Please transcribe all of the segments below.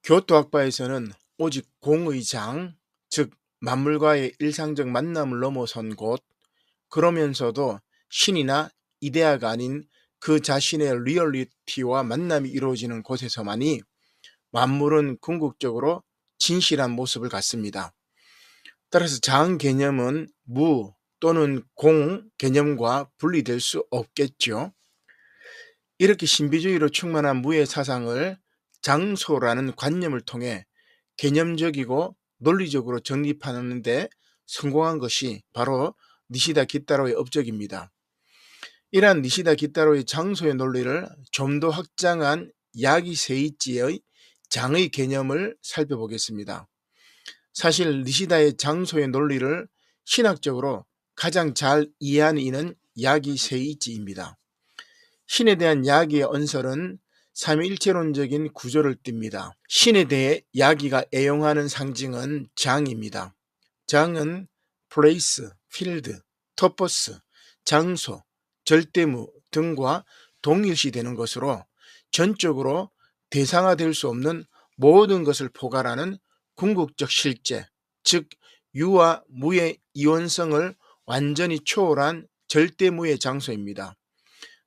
교토학파에서는 오직 공의 장, 즉 만물과의 일상적 만남을 넘어선 곳, 그러면서도 신이나 이데아가 아닌 그 자신의 리얼리티와 만남이 이루어지는 곳에서만이 만물은 궁극적으로 진실한 모습을 갖습니다. 따라서 장 개념은 무 또는 공 개념과 분리될 수 없겠죠. 이렇게 신비주의로 충만한 무의 사상을 장소라는 관념을 통해 개념적이고 논리적으로 정립하는 데 성공한 것이 바로 니시다 기타로의 업적입니다. 이러한 니시다 기타로의 장소의 논리를 좀 더 확장한 야기 세이치의 장의 개념을 살펴보겠습니다. 사실 니시다의 장소의 논리를 신학적으로 가장 잘 이해한 이는 야기 세이치입니다. 신에 대한 야기의 언설은 삼위일체론적인 구조를 띱니다. 신에 대해 야기가 애용하는 상징은 장입니다. 장은 place, field, topos, 장소, 절대무 등과 동일시되는 것으로 전적으로 대상화될 수 없는 모든 것을 포괄하는 궁극적 실제, 즉 유와 무의 이원성을 완전히 초월한 절대무의 장소입니다.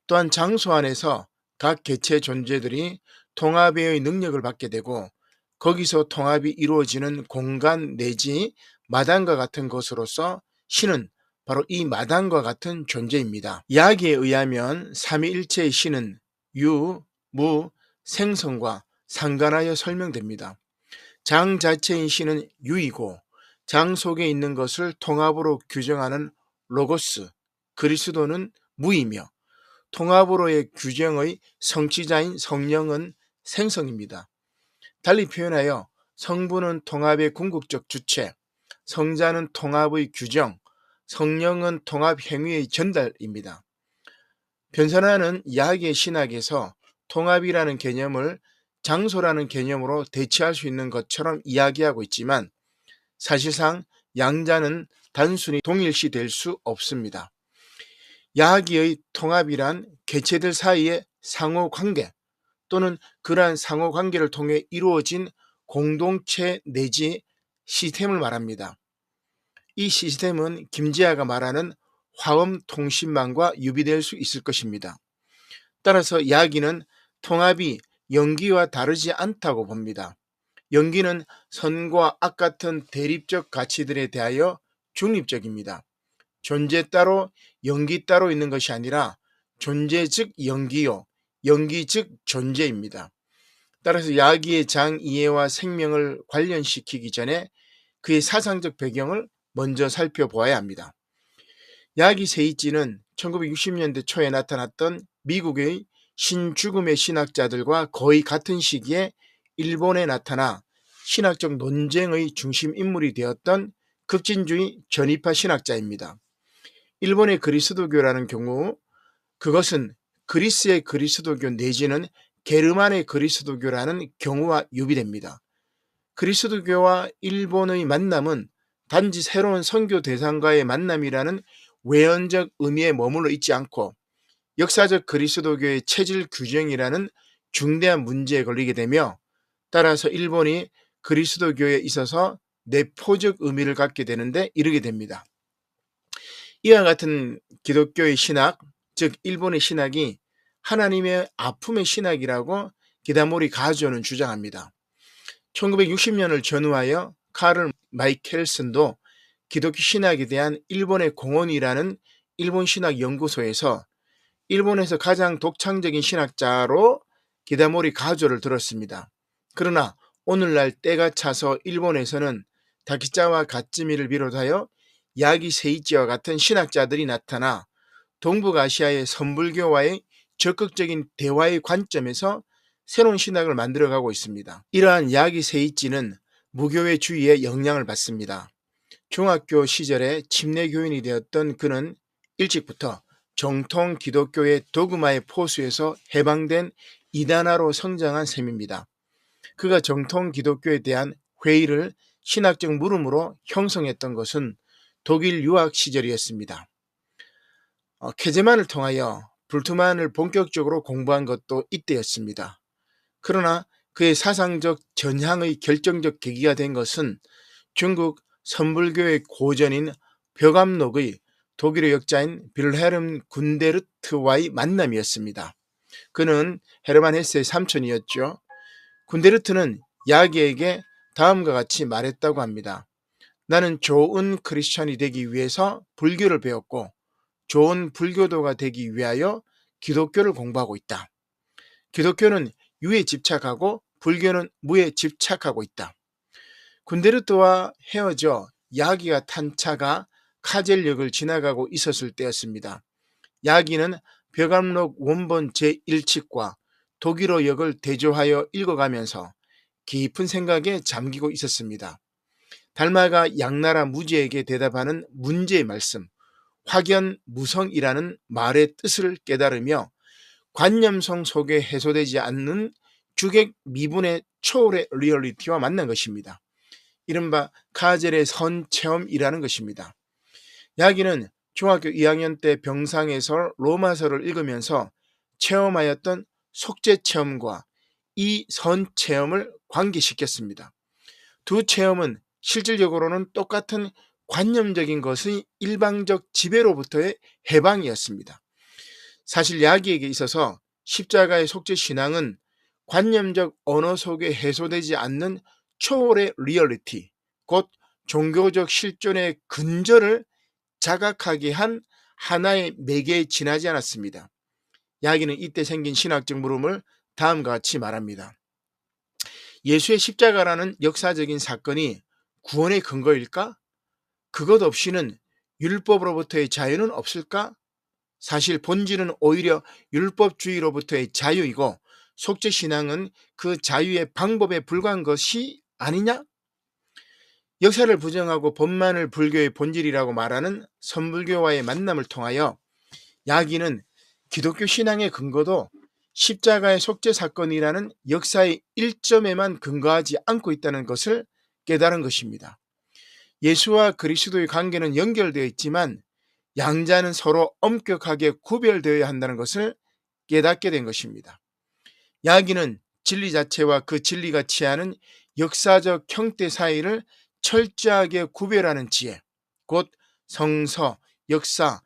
또한 장소 안에서 각 개체 존재들이 통합의 능력을 받게 되고 거기서 통합이 이루어지는 공간 내지 마당과 같은 것으로서 신은 바로 이 마당과 같은 존재입니다. 야기에 의하면 삼위일체의 신은 유, 무, 생성과 상관하여 설명됩니다. 장 자체인 신은 유이고 장 속에 있는 것을 통합으로 규정하는 로고스, 그리스도는 무이며 통합으로의 규정의 성취자인 성령은 생성입니다. 달리 표현하여 성부는 통합의 궁극적 주체, 성자는 통합의 규정, 성령은 통합 행위의 전달입니다. 변선하는 야기의 신학에서 통합이라는 개념을 장소라는 개념으로 대체할 수 있는 것처럼 이야기하고 있지만 사실상 양자는 단순히 동일시될 수 없습니다. 야기의 통합이란 개체들 사이의 상호관계 또는 그러한 상호관계를 통해 이루어진 공동체 내지 시스템을 말합니다. 이 시스템은 김재하가 말하는 화엄통신망과 유비될 수 있을 것입니다. 따라서 야기는 통합이 영기와 다르지 않다고 봅니다. 영기는 선과 악 같은 대립적 가치들에 대하여 중립적입니다. 존재 따로 영기 따로 있는 것이 아니라 존재 즉 영기요, 영기 즉 존재입니다. 따라서 야기의 장 이해와 생명을 관련시키기 전에 그의 사상적 배경을 먼저 살펴보아야 합니다. 야기 세이치는 1960년대 초에 나타났던 미국의 신죽음의 신학자들과 거의 같은 시기에 일본에 나타나 신학적 논쟁의 중심 인물이 되었던 급진주의 전위파 신학자입니다. 일본의 그리스도교라는 경우 그것은 그리스의 그리스도교 내지는 게르만의 그리스도교라는 경우와 유비됩니다. 그리스도교와 일본의 만남은 단지 새로운 선교 대상과의 만남이라는 외연적 의미에 머물러 있지 않고 역사적 그리스도교의 체질 규정이라는 중대한 문제에 걸리게 되며 따라서 일본이 그리스도교에 있어서 내포적 의미를 갖게 되는데 이르게 됩니다. 이와 같은 기독교의 신학, 즉 일본의 신학이 하나님의 아픔의 신학이라고 기다모리 가조는 주장합니다. 1960년을 전후하여 카를 마이켈슨도 기독교 신학에 대한 일본의 공헌이라는 일본 신학 연구소에서 일본에서 가장 독창적인 신학자로 기다모리 가조를 들었습니다. 그러나 오늘날 때가 차서 일본에서는 다키자와 가츠미를 비롯하여 야기 세이치와 같은 신학자들이 나타나 동북아시아의 선불교와의 적극적인 대화의 관점에서 새로운 신학을 만들어가고 있습니다. 이러한 야기 세이치는 무교회 주의에 영향을 받습니다. 중학교 시절에 침례교인이 되었던 그는 일찍부터 정통 기독교의 도그마의 포수에서 해방된 이단화로 성장한 셈입니다. 그가 정통 기독교에 대한 회의를 신학적 물음으로 형성했던 것은 독일 유학 시절이었습니다. 케제만을 통하여 불트만을 본격적으로 공부한 것도 이때였습니다. 그러나 그의 사상적 전향의 결정적 계기가 된 것은 중국 선불교의 고전인 벼감록의 독일어 역자인 빌헬름 군데르트와의 만남이었습니다. 그는 헤르만 헤세의 삼촌이었죠. 군데르트는 야기에게 다음과 같이 말했다고 합니다. 나는 좋은 크리스천이 되기 위해서 불교를 배웠고 좋은 불교도가 되기 위하여 기독교를 공부하고 있다. 기독교는 유에 집착하고 불교는 무에 집착하고 있다. 군데르트와 헤어져 야기가 탄 차가 카젤역을 지나가고 있었을 때였습니다. 야기는 벼감록 원본 제1칙과 독일어 역을 대조하여 읽어가면서 깊은 생각에 잠기고 있었습니다. 달마가 양나라 무지에게 대답하는 문제의 말씀, 확연무성이라는 말의 뜻을 깨달으며 관념성 속에 해소되지 않는 주객 미분의 초월의 리얼리티와 만난 것입니다. 이른바 카젤의 선체험이라는 것입니다. 야기는 중학교 2학년 때 병상에서 로마서를 읽으면서 체험하였던 속죄체험과 이 선체험을 관계시켰습니다. 두 체험은 실질적으로는 똑같은 관념적인 것의 일방적 지배로부터의 해방이었습니다. 사실 야기에게 있어서 십자가의 속죄신앙은 관념적 언어 속에 해소되지 않는 초월의 리얼리티, 곧 종교적 실존의 근저를 자각하게 한 하나의 매개에 지나지 않았습니다. 야기는 이때 생긴 신학적 물음을 다음과 같이 말합니다. 예수의 십자가라는 역사적인 사건이 구원의 근거일까? 그것 없이는 율법으로부터의 자유는 없을까? 사실 본질은 오히려 율법주의로부터의 자유이고 속죄신앙은 그 자유의 방법에 불과한 것이 아니냐? 역사를 부정하고 법만을 불교의 본질이라고 말하는 선불교와의 만남을 통하여 야기는 기독교 신앙의 근거도 십자가의 속죄 사건이라는 역사의 일점에만 근거하지 않고 있다는 것을 깨달은 것입니다. 예수와 그리스도의 관계는 연결되어 있지만 양자는 서로 엄격하게 구별되어야 한다는 것을 깨닫게 된 것입니다. 야기는 진리 자체와 그 진리가 취하는 역사적 형태 사이를 철저하게 구별하는 지혜, 곧 성서, 역사,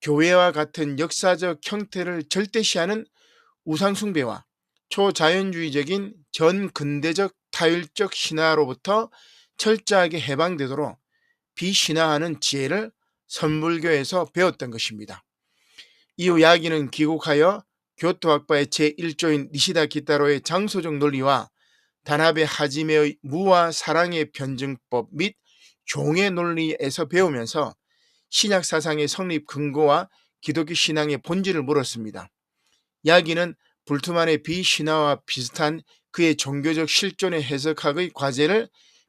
교회와 같은 역사적 형태를 절대시하는 우상숭배와 초자연주의적인 전근대적 타율적 신화로부터 철저하게 해방되도록 비신화하는 지혜를 선불교에서 배웠던 것입니다. 이후 야기는 귀국하여 교토학파의 제1조인 니시다 기타로의 장소적 논리와 다나베 하지메의 무와 사랑의 변증법 및 종의 논리에서 배우면서 신약 사상의 성립 근거와 기독교 신앙의 본질을 물었습니다. 야기는 불트만의 비신화와 비슷한 그의 종교적 실존의 해석학의 과제를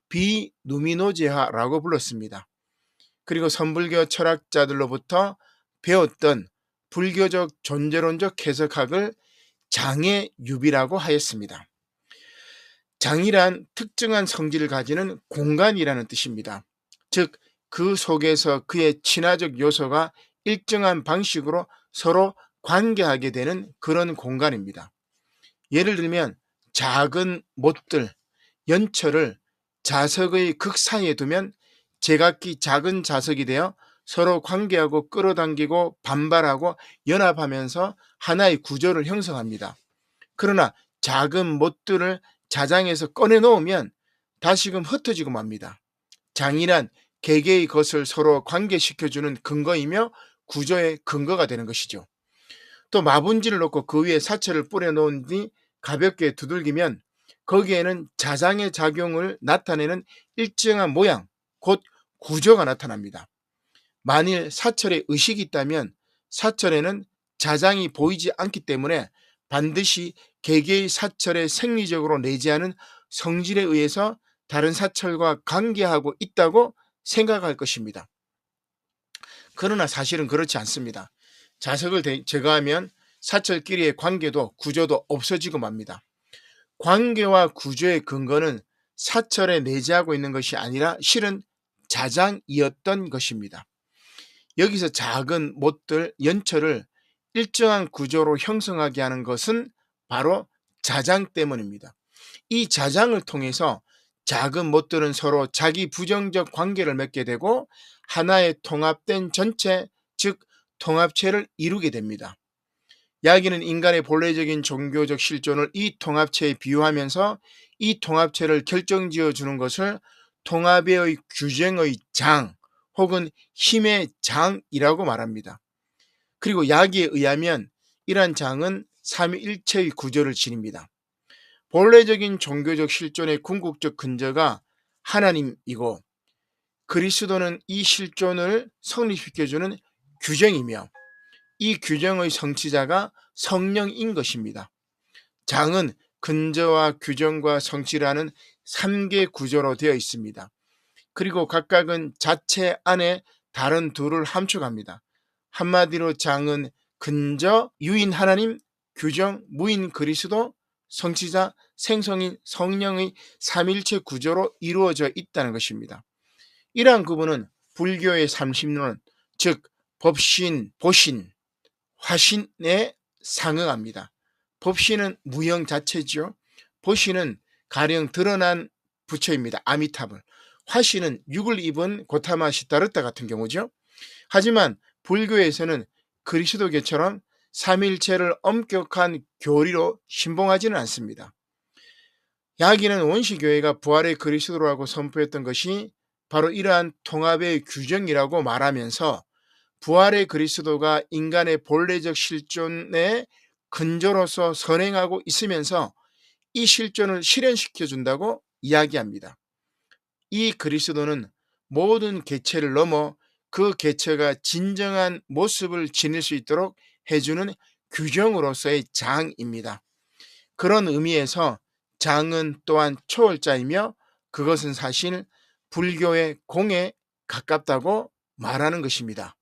비누미노제화라고 불렀습니다. 그리고 선불교 철학자들로부터 배웠던 불교적 존재론적 해석학을 장애유비라고 하였습니다. 장이란 특정한 성질을 가지는 공간이라는 뜻입니다. 즉, 그 속에서 그의 친화적 요소가 일정한 방식으로 서로 관계하게 되는 그런 공간입니다. 예를 들면 작은 못들, 연철을 자석의 극 사이에 두면 제각기 작은 자석이 되어 서로 관계하고 끌어당기고 반발하고 연합하면서 하나의 구조를 형성합니다. 그러나 작은 못들을 자장에서 꺼내 놓으면 다시금 흩어지고 맙니다. 장이란 개개의 것을 서로 관계시켜주는 근거이며 구조의 근거가 되는 것이죠. 또 마분지를 놓고 그 위에 사철을 뿌려놓은 뒤 가볍게 두들기면 거기에는 자장의 작용을 나타내는 일정한 모양, 곧 구조가 나타납니다. 만일 사철에 의식이 있다면 사철에는 자장이 보이지 않기 때문에 반드시 개개의 사철에 생리적으로 내재하는 성질에 의해서 다른 사철과 관계하고 있다고 생각할 것입니다. 그러나 사실은 그렇지 않습니다. 자석을 제거하면 사철끼리의 관계도 구조도 없어지고 맙니다. 관계와 구조의 근거는 사철에 내재하고 있는 것이 아니라 실은 자장이었던 것입니다. 여기서 작은 못들, 연철을 일정한 구조로 형성하게 하는 것은 바로 자장 때문입니다. 이 자장을 통해서 작은 못들은 서로 자기 부정적 관계를 맺게 되고 하나의 통합된 전체, 즉 통합체를 이루게 됩니다. 야기는 인간의 본래적인 종교적 실존을 이 통합체에 비유하면서 이 통합체를 결정지어 주는 것을 통합의 규정의 장 혹은 힘의 장이라고 말합니다. 그리고 야기에 의하면 이러한 장은 삼위일체의 구조를 지닙니다. 본래적인 종교적 실존의 궁극적 근저가 하나님이고 그리스도는 이 실존을 성립시켜주는 규정이며 이 규정의 성취자가 성령인 것입니다. 장은 근저와 규정과 성취라는 3개 구조로 되어 있습니다. 그리고 각각은 자체 안에 다른 둘을 함축합니다. 한마디로 장은 근저, 유인 하나님, 규정, 무인 그리스도, 성취자, 생성인 성령의 삼일체 구조로 이루어져 있다는 것입니다. 이러한 구분은 불교의 삼신론, 즉 법신, 보신, 화신에 상응합니다. 법신은 무형 자체지요. 보신은 가령 드러난 부처입니다. 아미타불. 화신은 육을 입은 고타마 시타르타 같은 경우죠. 하지만 불교에서는 그리스도교처럼 삼일체를 엄격한 교리로 신봉하지는 않습니다. 야기는 원시교회가 부활의 그리스도라고 선포했던 것이 바로 이러한 통합의 규정이라고 말하면서 부활의 그리스도가 인간의 본래적 실존의 근저로서 선행하고 있으면서 이 실존을 실현시켜 준다고 이야기합니다. 이 그리스도는 모든 개체를 넘어 그 개체가 진정한 모습을 지닐 수 있도록 해주는 규정으로서의 장입니다. 그런 의미에서 장은 또한 초월자이며 그것은 사실 불교의 공에 가깝다고 말하는 것입니다.